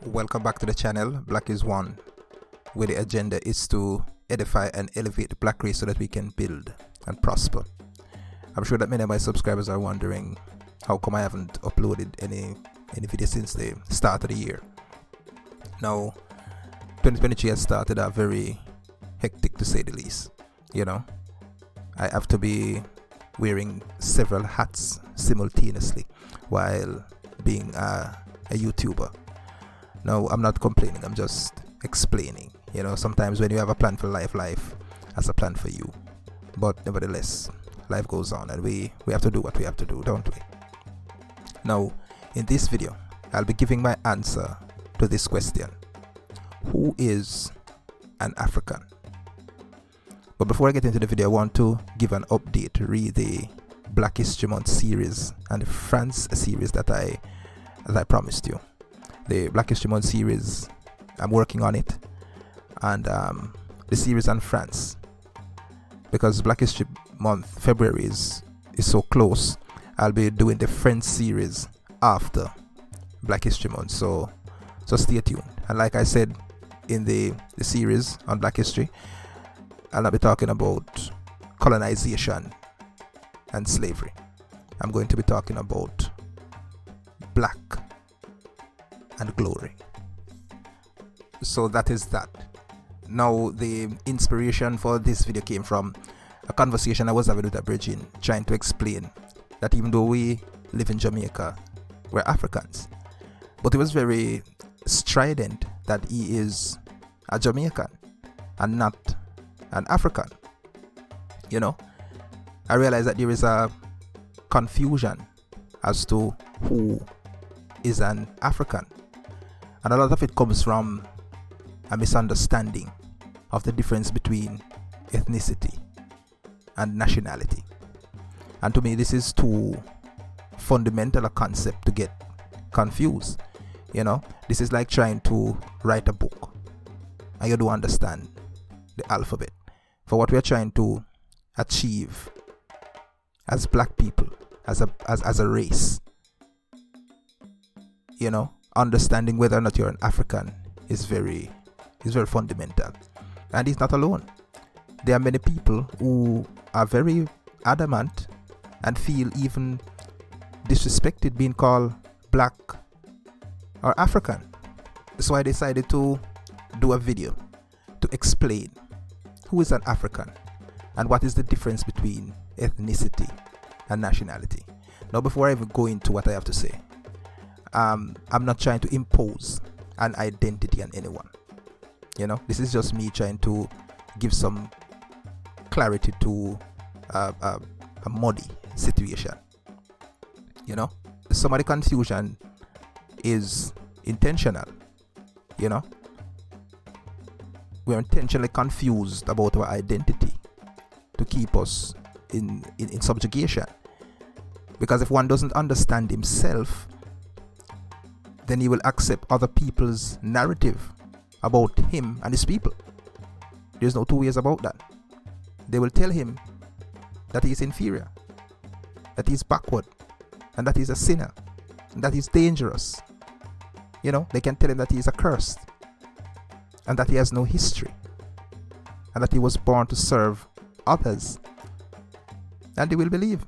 Welcome back to the channel. Black is One, where the agenda is to edify and elevate the black race so that we can build and prosper. I'm sure that many of my subscribers are wondering how come I haven't uploaded any video since the start of the year. Now 2023 has started out very hectic, to say the least. You know, I have to be wearing several hats simultaneously while being a YouTuber. No, I'm not complaining, I'm just explaining. You know, sometimes when you have a plan for life has a plan for you. But nevertheless, life goes on and we have to do what we have to do, don't we? Now, in this video, I'll be giving my answer to this question. Who is an African? But before I get into the video, I want to give an update, read the Black History Month series and the France series that I promised you. The Black History Month series, I'm working on it, and the series on France, because Black History Month February is so close. I'll be doing the French series after Black History Month, so stay tuned. And like I said in the series on Black History, I'll not be talking about colonization and slavery. I'm going to be talking about black and glory. So that is that. Now, the inspiration for this video came from a conversation I was having with a Virgin, trying to explain that even though we live in Jamaica, we're Africans. But it was very strident that he is a Jamaican and not an African. You know, I realized that there is a confusion as to who is an African. And a lot of it comes from a misunderstanding of the difference between ethnicity and nationality. And to me, this is too fundamental a concept to get confused. You know, this is like trying to write a book and you don't understand the alphabet. For what we are trying to achieve as black people, as a race, you know, understanding whether or not you're an African is very fundamental. And he's not alone. There are many people who are very adamant and feel even disrespected being called black or African. So I decided to do a video to explain who is an African and what is the difference between ethnicity and nationality. Now, before I even go into what I have to say, I'm not trying to impose an identity on anyone. You know, this is just me trying to give some clarity to a muddy situation. You know, some of the confusion is intentional. You know, we're intentionally confused about our identity to keep us in subjugation. Because if one doesn't understand himself, then he will accept other people's narrative about him and his people. There's no two ways about that. They will tell him that he is inferior, that he is backward, and that he is a sinner, and that he is dangerous. You know, they can tell him that he is accursed, and that he has no history, and that he was born to serve others. And they will believe,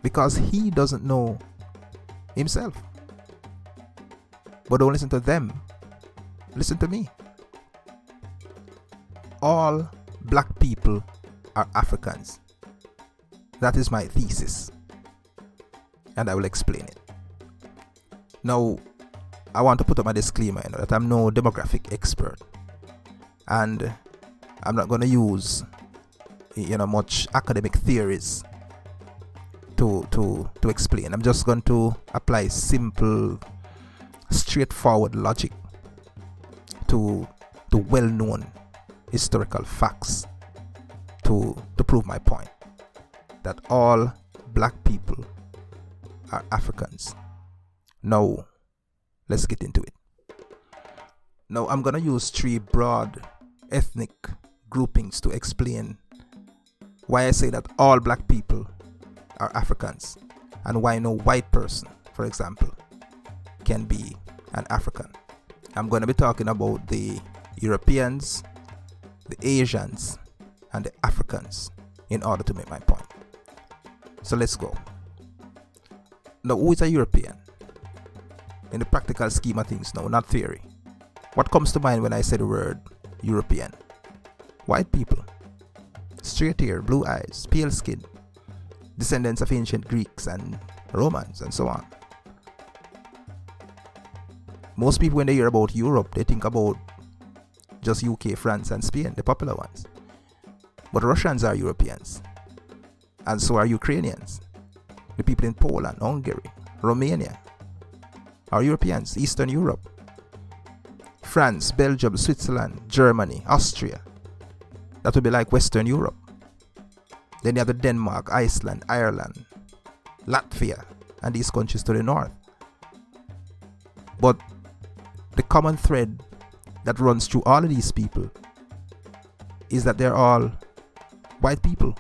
because he doesn't know himself. But don't listen to them, listen to me. All black people are Africans. That is my thesis, and I will explain it. Now, I want to put up my disclaimer, you know, that I'm no demographic expert, and I'm not going to use, you know, much academic theories to explain. I'm just going to apply simple, straightforward logic to well-known historical facts to prove my point that all black people are Africans. Now, let's get into it. Now, I'm gonna use three broad ethnic groupings to explain why I say that all black people are Africans and why no white person, for example, can be an African. I'm going to be talking about the Europeans, the Asians, and the Africans in order to make my point. So let's go. Now, who is a European? In the practical scheme of things now, not theory. What comes to mind when I say the word European? White people. Straight hair, blue eyes, pale skin. Descendants of ancient Greeks and Romans and so on. Most people, when they hear about Europe, they think about just UK, France, and Spain, the popular ones. But Russians are Europeans. And so are Ukrainians. The people in Poland, Hungary, Romania are Europeans, Eastern Europe. France, Belgium, Switzerland, Germany, Austria. That would be like Western Europe. Then you have the Denmark, Iceland, Ireland, Latvia, and these countries to the north. But the common thread that runs through all of these people is that they're all white people.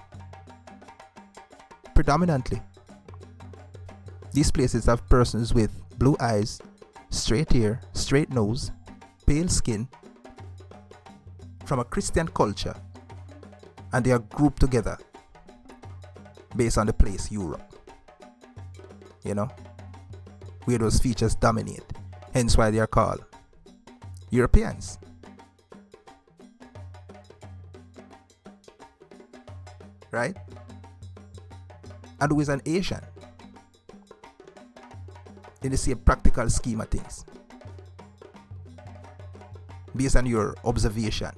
Predominantly. These places have persons with blue eyes, straight hair, straight nose, pale skin, from a Christian culture, and they are grouped together based on the place Europe. You know, where those features dominate. Hence why they are called Europeans. Right? And who is an Asian? In the same practical scheme of things. Based on your observation.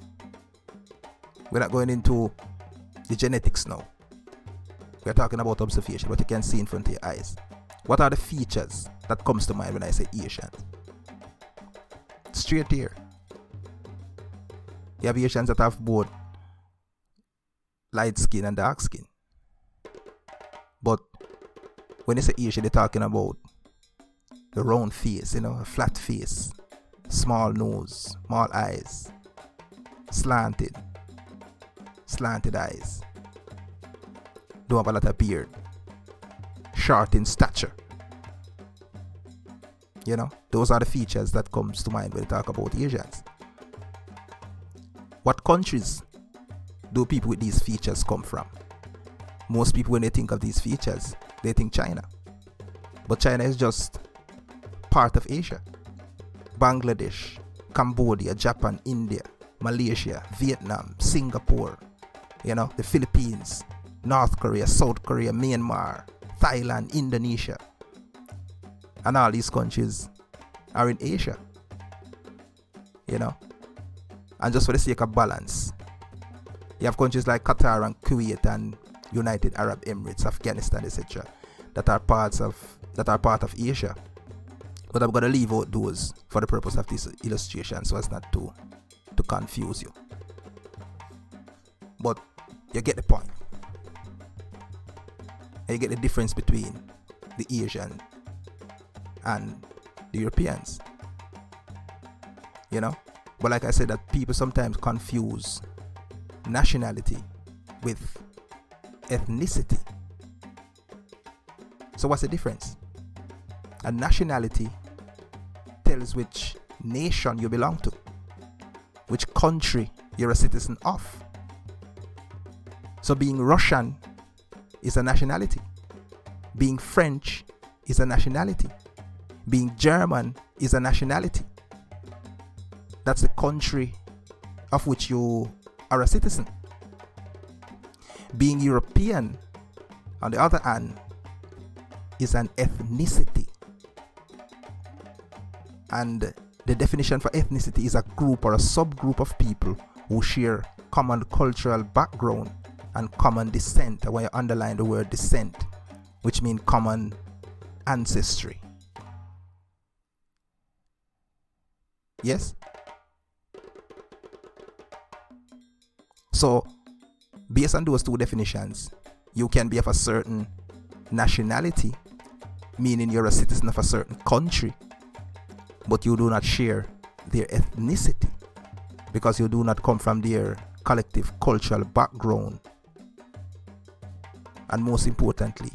We're not going into the genetics now. We're talking about observation, what you can see in front of your eyes. What are the features that comes to mind when I say Asian? Straight hair. You have Asians that have both light skin and dark skin. But when they say Asian, they're talking about the round face, a flat face, small nose, small eyes, slanted eyes. Don't have a lot of beard. Short in stature. Those are the features that comes to mind when we talk about Asians. What countries do people with these features come from? Most people, when they think of these features, they think China. But China is just part of Asia. Bangladesh, Cambodia, Japan, India, Malaysia, Vietnam, Singapore, the Philippines, North Korea, South Korea, Myanmar, Thailand, Indonesia. And all these countries are in Asia. And just for the sake of balance, you have countries like Qatar and Kuwait and United Arab Emirates, Afghanistan, etc. that are part of Asia. But I'm going to leave out those for the purpose of this illustration so as not to confuse you. But you get the point. And you get the difference between the Asian and the Europeans. But like I said, that people sometimes confuse nationality with ethnicity. So what's the difference? A nationality tells which nation you belong to, which country you're a citizen of. So being Russian is a nationality. Being French is a nationality. Being German is a nationality. That's the country of which you are a citizen. Being European, on the other hand, is an ethnicity. And the definition for ethnicity is a group or a subgroup of people who share common cultural background and common descent. And when you underline the word descent, which means common ancestry. Yes? So, based on those two definitions, you can be of a certain nationality, meaning you're a citizen of a certain country, but you do not share their ethnicity because you do not come from their collective cultural background. And most importantly,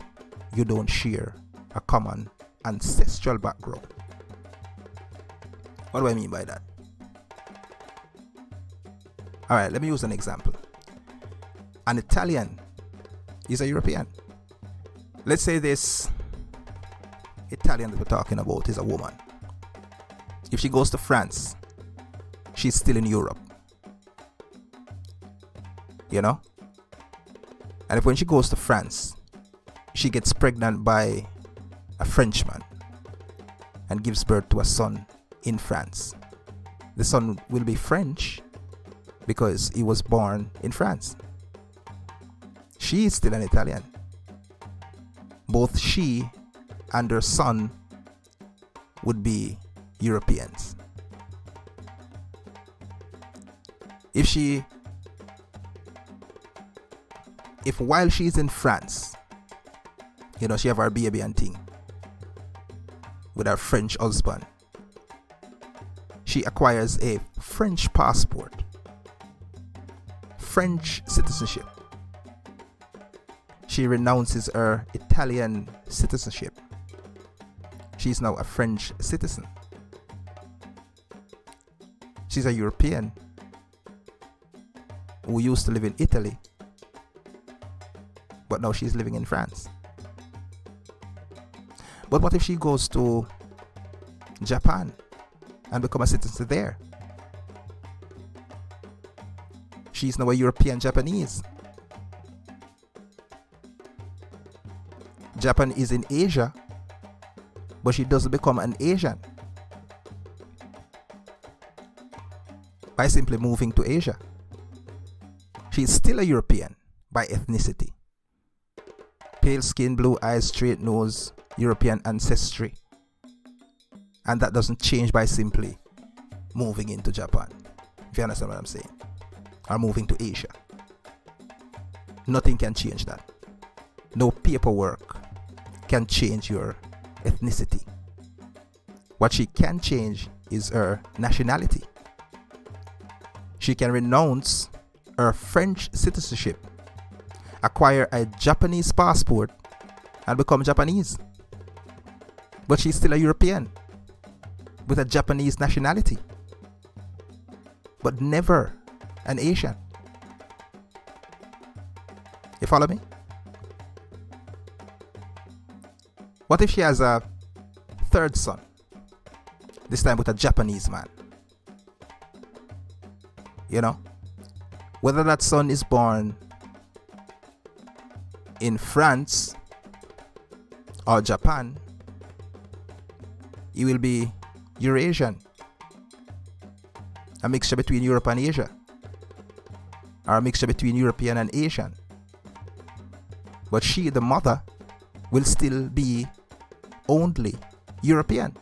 you don't share a common ancestral background. What do I mean by that? Alright, let me use an example. An Italian is a European. Let's say this Italian that we're talking about is a woman. If she goes to France, she's still in Europe. You know? And if when she goes to France, she gets pregnant by a Frenchman and gives birth to a son in France, the son will be French because he was born in France. She is still an Italian. Both she and her son would be Europeans. If while she's in France, you know, she have her baby and thing with her French husband, she acquires a French passport, French citizenship. She renounces her Italian citizenship. She's now a French citizen. She's a European who used to live in Italy, but now she's living in France. But what if she goes to Japan and become a citizen there? She's now a European Japanese. Japan is in Asia, but she doesn't become an Asian by simply moving to Asia. She's still a European by ethnicity. Pale skin, blue eyes, straight nose, European ancestry. And that doesn't change by simply moving into Japan, if you understand what I'm saying, or moving to Asia. Nothing can change that. No paperwork can change your ethnicity. What she can change is her nationality. She can renounce her French citizenship, acquire a Japanese passport, and become Japanese. But she's still a European with a Japanese nationality, but never an Asian. You follow me? What if she has a third son, this time with a Japanese man? You know, whether that son is born in France or Japan, he will be Eurasian, a mixture between Europe and Asia, or a mixture between European and Asian. But she, the mother, will still be only European.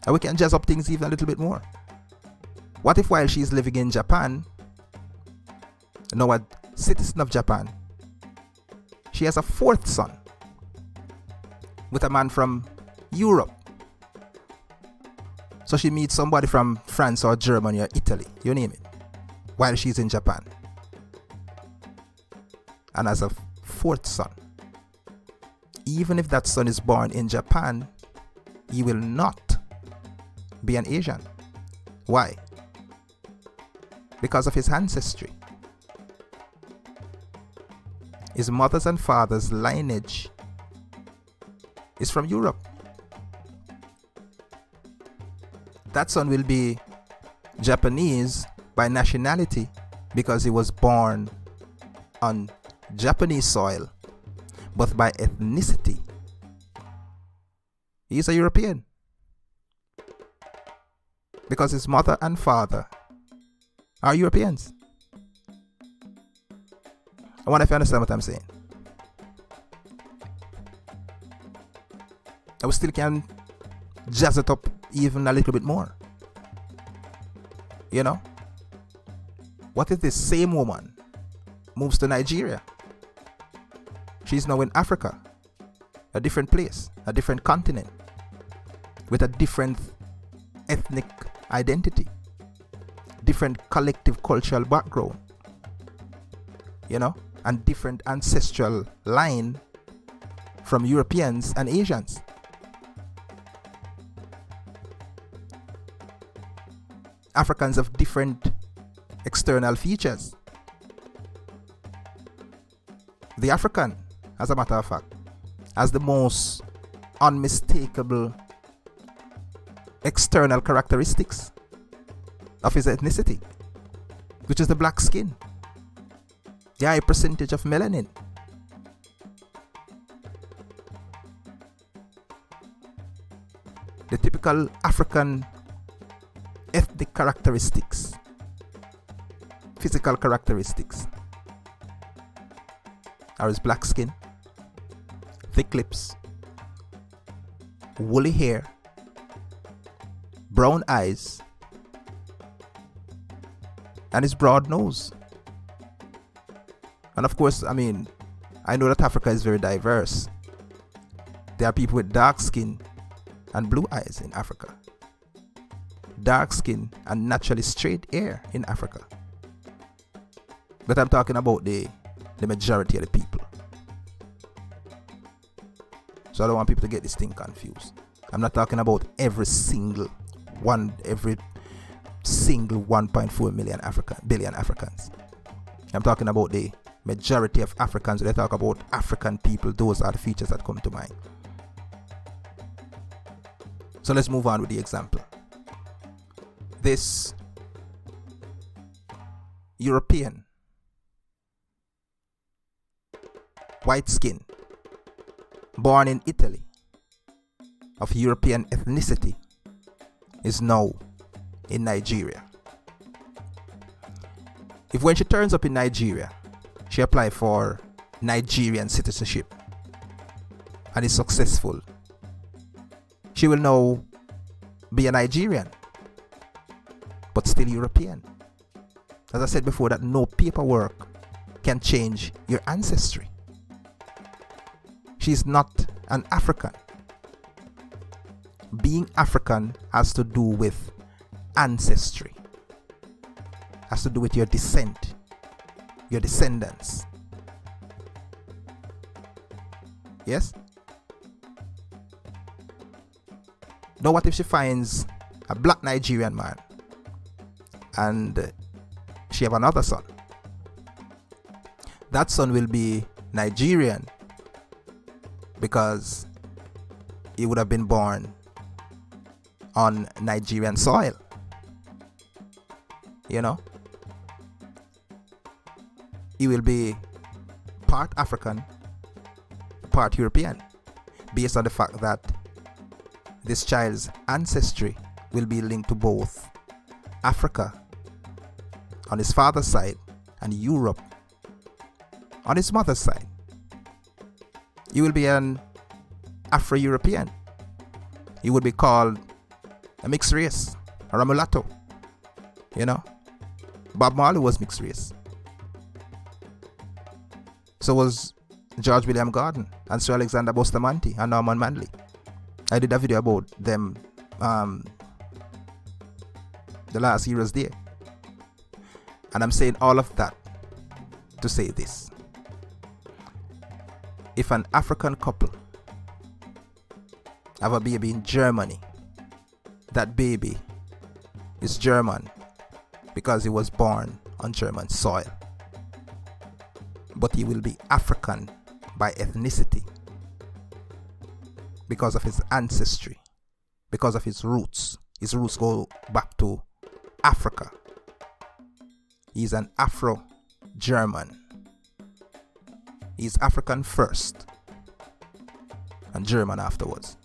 And we can jazz up things even a little bit more. What if while she's living in Japan, now a citizen of Japan, she has a fourth son with a man from Europe? So she meets somebody from France or Germany or Italy, you name it, while she's in Japan, and has a fourth son. Even if that son is born in Japan, he will not be an Asian. Why? Because of his ancestry. His mother's and father's lineage is from Europe. That son will be Japanese by nationality because he was born on Japanese soil, but by ethnicity, he's a European because his mother and father are Europeans. I wonder if you understand what I'm saying. I still can jazz it up even a little bit more. You know? What if this same woman moves to Nigeria? She's now in Africa, a different place, a different continent, with a different ethnic identity, different collective cultural background, you know, and different ancestral line from Europeans and Asians. Africans have different external features. The African, as a matter of fact, has the most unmistakable external characteristics of his ethnicity, which is the black skin, the high percentage of melanin. The typical African ethnic characteristics, physical characteristics, are his black skin, thick lips, woolly hair, brown eyes, and his broad nose. And of course, I know that Africa is very diverse. There are people with dark skin and blue eyes in Africa, dark skin and naturally straight hair in Africa. But I'm talking about the majority of the people. So I don't want people to get this thing confused. I'm not talking about every single 1.4 billion Africans. I'm talking about the majority of Africans. When they talk about African people, those are the features that come to mind. So let's move on with the example. This European, white skin, born in Italy, of European ethnicity, is now in Nigeria. If when she turns up in Nigeria, she applies for Nigerian citizenship and is successful, she will now be a Nigerian, but still European. As I said before, that no paperwork can change your ancestry. She's not an African. Being African has to do with ancestry, has to do with your descent, your descendants. Yes? Now what if she finds a black Nigerian man and she have another son? That son will be Nigerian because he would have been born on Nigerian soil. You know? He will be part African, part European, based on the fact that this child's ancestry will be linked to both Africa on his father's side and Europe on his mother's side. He will be an Afro-European. He would be called a mixed race or a mulatto. You know, Bob Marley was mixed race. So was George William Gordon and Sir Alexander Bustamante and Norman Manley. I did a video about them the last Heroes Day. And I'm saying all of that to say this. If an African couple have a baby in Germany, that baby is German because he was born on German soil. But he will be African by ethnicity because of his ancestry, because of his roots. His roots go back to Africa. He's an Afro-German. He's African first and German afterwards.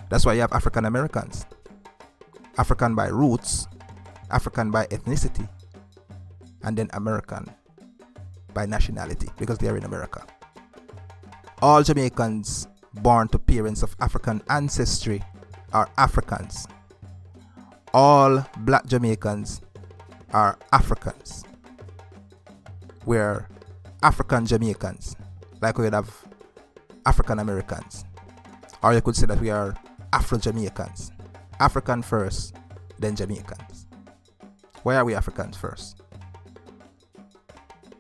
That's why you have African Americans. African by roots, African by ethnicity, and then American by nationality because they are in America. All Jamaicans born to parents of African ancestry are Africans. All black Jamaicans are Africans. We're African Jamaicans, like we would have African Americans. Or you could say that we are Afro-Jamaicans. African first, then Jamaicans. Why are we Africans first?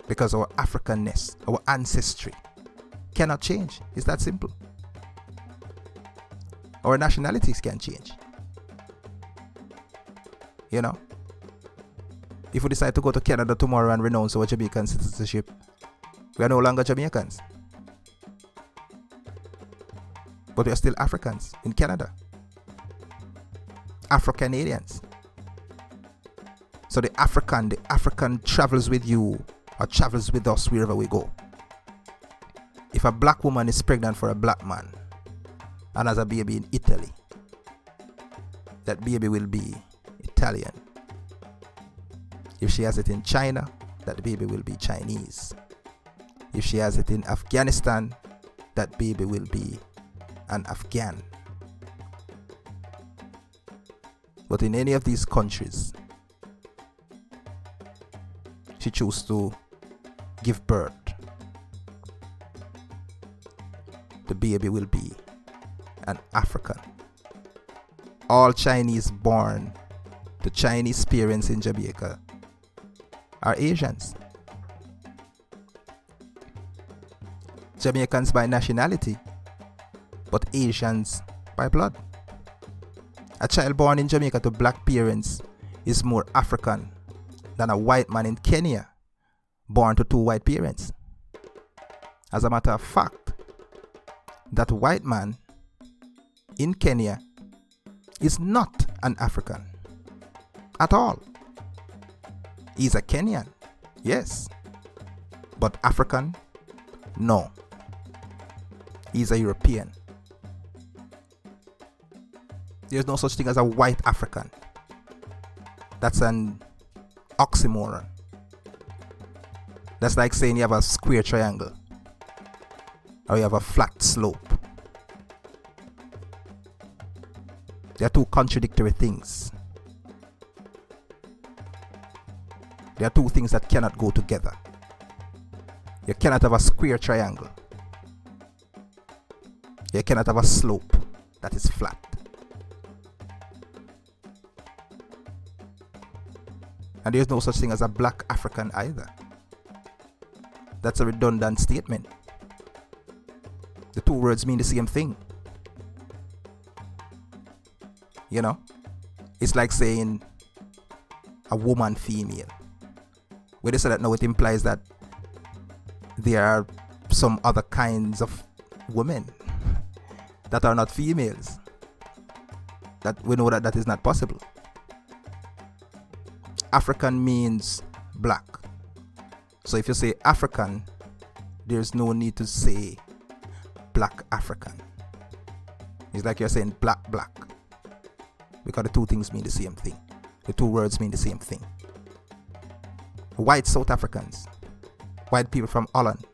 Because our Africanness, our ancestry cannot change. It's that simple. Our nationalities can change. You know? If we decide to go to Canada tomorrow and renounce our Jamaican citizenship, we are no longer Jamaicans. But we are still Africans in Canada. Afro-Canadians. So the African travels with you or travels with us wherever we go. If a black woman is pregnant for a black man and has a baby in Italy, that baby will be Italian. If she has it in China, that baby will be Chinese. If she has it in Afghanistan, that baby will be an Afghan. But in any of these countries, she chooses to give birth, the baby will be an African. All Chinese born to Chinese parents in Jamaica are Asians. Jamaicans by nationality, but Asians by blood. A child born in Jamaica to black parents is more African than a white man in Kenya born to two white parents. As a matter of fact, that white man in Kenya is not an African at all. He's a Kenyan, yes, but African, no. He's a European. There's no such thing as a white African. That's an oxymoron. That's like saying you have a square triangle or you have a flat slope. They are two contradictory things. There are two things that cannot go together. You cannot have a square triangle. You cannot have a slope that is flat. And there's no such thing as a black African either. That's a redundant statement. The two words mean the same thing. You know? It's like saying a woman, female. When they say that now, it implies that there are some other kinds of women that are not females. That we know that that is not possible. African means black. So if you say African, there's no need to say black African. It's like you're saying black. Because the two things mean the same thing. The two words mean the same thing. White South Africans, white people from Holland,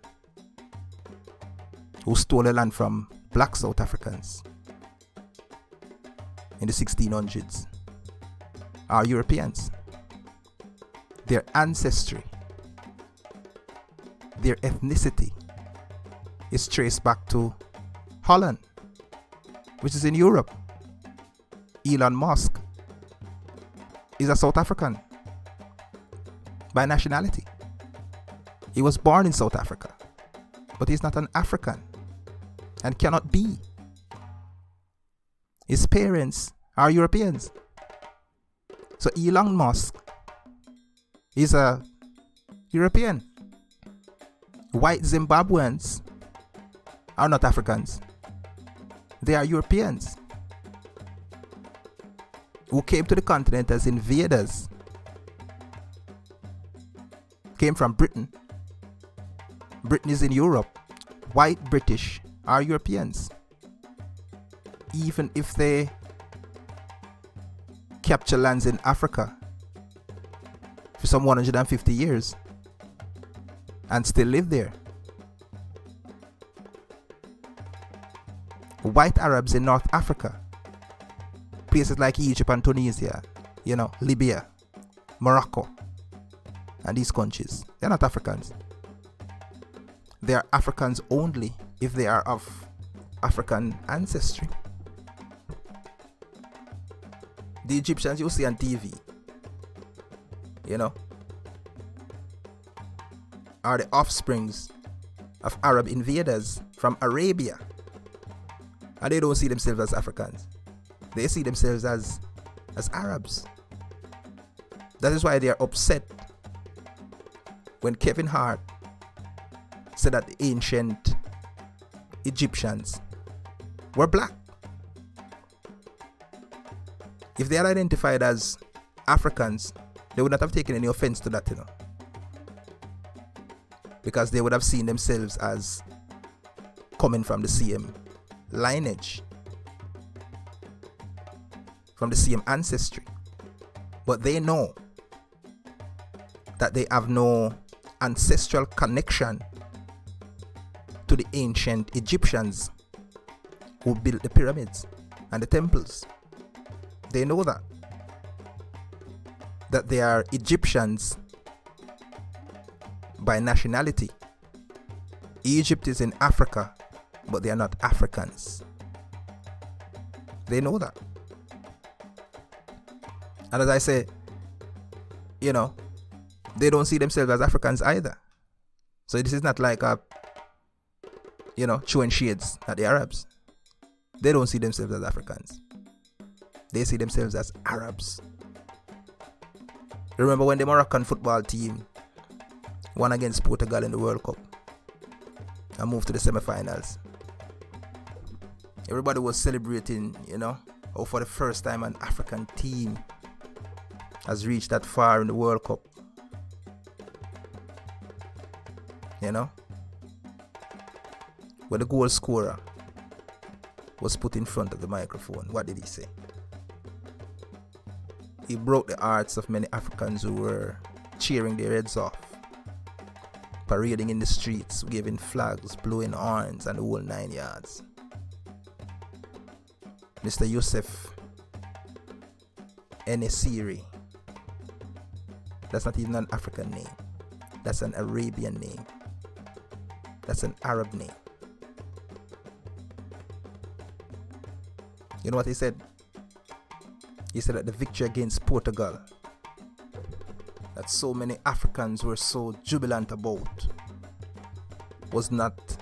who stole the land from black South Africans in the 1600s, are Europeans. Their ancestry, their ethnicity is traced back to Holland, which is in Europe. Elon Musk is a South African by nationality. He was born in South Africa, but he's not an African and cannot be. His parents are Europeans. So Elon Musk is a European. White Zimbabweans are not Africans. They are Europeans who came to the continent as invaders. Came from Britain. Britain is in Europe. White British are Europeans. Even if they capture lands in Africa for some 150 years and still live there. White Arabs in North Africa, places like Egypt and Tunisia, Libya, Morocco, and these countries, they're not Africans. They are Africans only if they are of African ancestry. The Egyptians you see on TV, are the offsprings of Arab invaders from Arabia. And they don't see themselves as Africans. They see themselves as Arabs. That is why they are upset when Kevin Hart said that the ancient Egyptians were black. If they had identified as Africans, they would not have taken any offense to that, because they would have seen themselves as coming from the same lineage, from the same ancestry. But they know that they have no ancestral connection to the ancient Egyptians who built the pyramids and the temples. They know that they are Egyptians by nationality. Egypt is in Africa, but they are not Africans. They know that. And as I say, they don't see themselves as Africans either. So this is not like showing shades at the Arabs. They don't see themselves as Africans. They see themselves as Arabs. Remember when the Moroccan football team won against Portugal in the World Cup and moved to the semi-finals? Everybody was celebrating, how for the first time an African team has reached that far in the World Cup. When the goal scorer was put in front of the microphone, what did he say? He broke the hearts of many Africans who were cheering their heads off, parading in the streets, waving flags, blowing horns, and the whole 9 yards. Mr. Yusuf Enesiri. That's not even an African name. That's an Arabian name. That's an Arab name. You know what he said? He said that the victory against Portugal, that so many Africans were so jubilant about, was not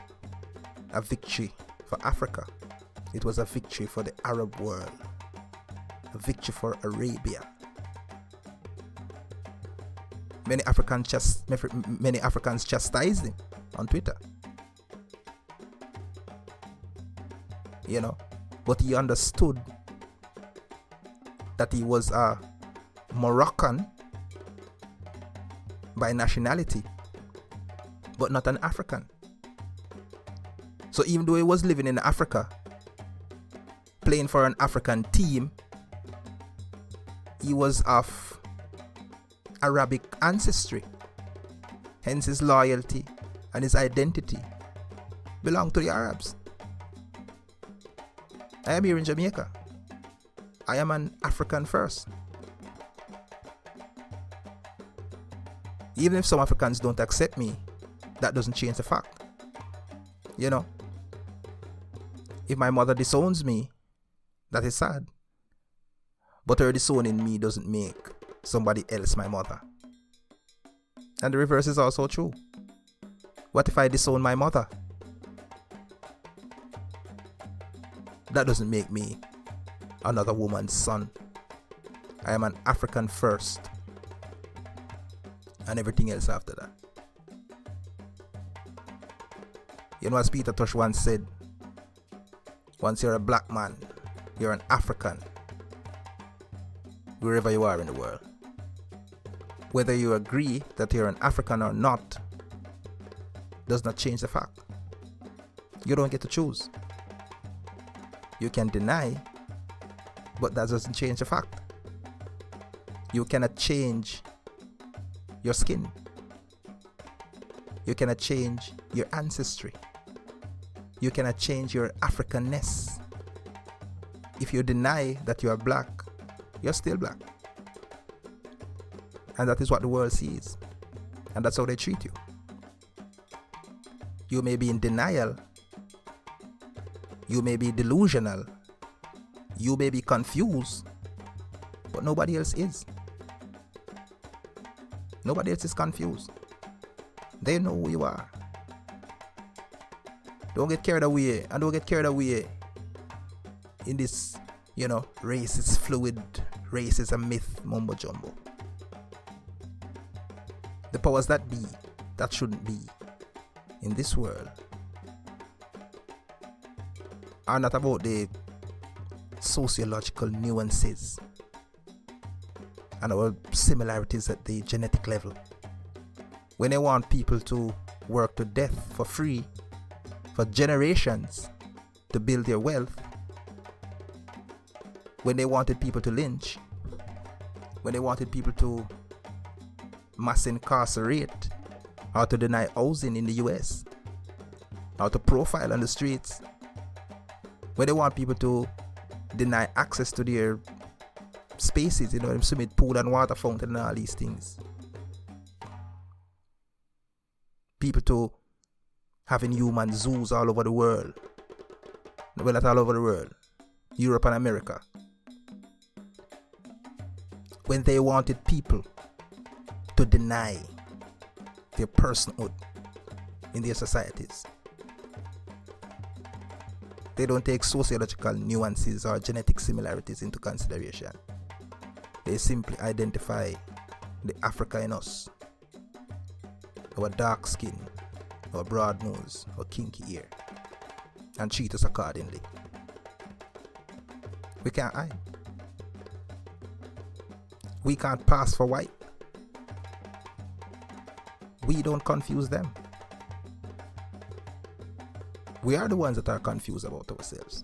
a victory for Africa. It was a victory for the Arab world. A victory for Arabia. Many Africans chastised him on Twitter. But he understood that he was a Moroccan by nationality, but not an African. So even though he was living in Africa, playing for an African team, he was of Arabic ancestry. Hence his loyalty and his identity belonged to the Arabs. I am here in Jamaica. I am an African first. Even if some Africans don't accept me, that doesn't change the fact. If my mother disowns me, that is sad. But her disowning me doesn't make somebody else my mother. And the reverse is also true. What if I disown my mother? That doesn't make me another woman's son. I am an African first, and everything else after that. As Peter Tosh once said, once you're a black man, you're an African, wherever you are in the world. Whether you agree that you're an African or not does not change the fact. You don't get to choose. You can deny, but that doesn't change the fact. You cannot change your skin. You cannot change your ancestry. You cannot change your Africanness. If you deny that you are black, you're still black. And that is what the world sees. And that's how they treat you. You may be in denial. You may be delusional. You may be confused. But nobody else is. Nobody else is confused. They know who you are. Don't get carried away. And don't get carried away in this, racist, fluid, racism myth mumbo jumbo. The powers that be, that shouldn't be in this world, are not about the sociological nuances and our similarities at the genetic level. When they want people to work to death for free for generations to build their wealth, when they wanted people to lynch, when they wanted people to mass incarcerate, or to deny housing in the US, or to profile on the streets, when they want people to deny access to their spaces, them swimming pool and water fountain and all these things. People to having human zoos all over the world. Well, not all over the world. Europe and America. When they wanted people to deny their personhood in their societies. They don't take sociological nuances or genetic similarities into consideration. They simply identify the Africa in us. Our dark skin, our broad nose, our kinky ear, and treat us accordingly. We can't hide. We can't pass for white. We don't confuse them. We are the ones that are confused about ourselves.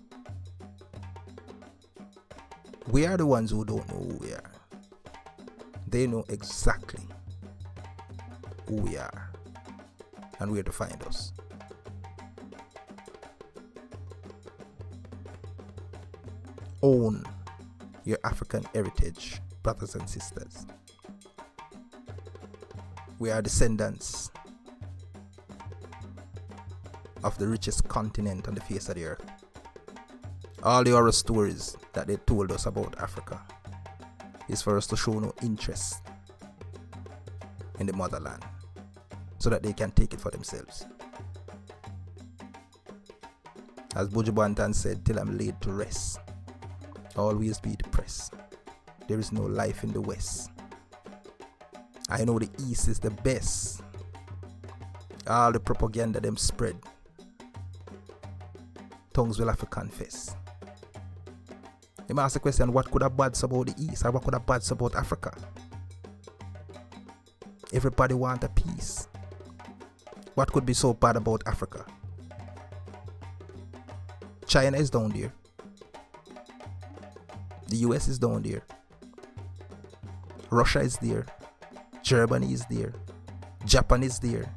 We are the ones who don't know who we are. They know exactly who we are and where to find us. Own your African heritage, brothers and sisters. We are descendants of the richest continent on the face of the earth. All the horror stories that they told us about Africa is for us to show no interest in the motherland so that they can take it for themselves. As Buju Banton said, till I'm laid to rest, always be depressed. There is no life in the West. I know the East is the best. All the propaganda them spread, tongues will have to confess. You might ask the question, what could have bad about the East, or what could have bad about Africa? Everybody want a peace. What could be so bad about Africa? China is down there. The US is down there. Russia is there. Germany is there. Japan is there.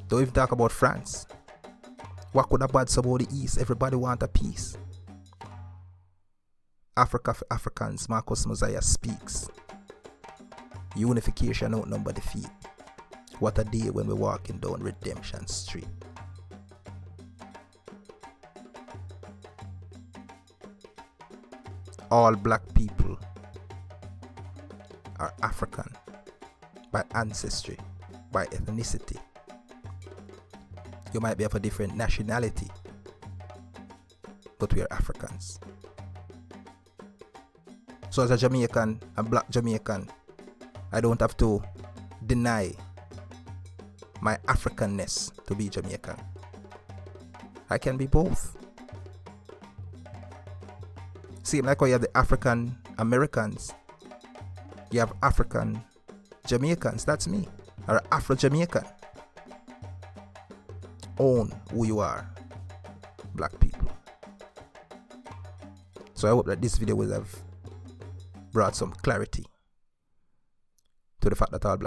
Don't even talk about France. What could have bad about the East? Everybody want a peace. Africa for Africans, Marcus Mosiah speaks. Unification outnumber defeat. What a day when we're walking down Redemption Street. All black people are African by ancestry, by ethnicity. You might be of a different nationality, but we are Africans. So as a Jamaican, a black Jamaican, I don't have to deny my Africanness to be Jamaican. I can be both. See, like how you have the African Americans, you have African Jamaicans. That's me, or Afro-Jamaican. Own who you are, black people. So I hope that this video will have brought some clarity to the fact that all black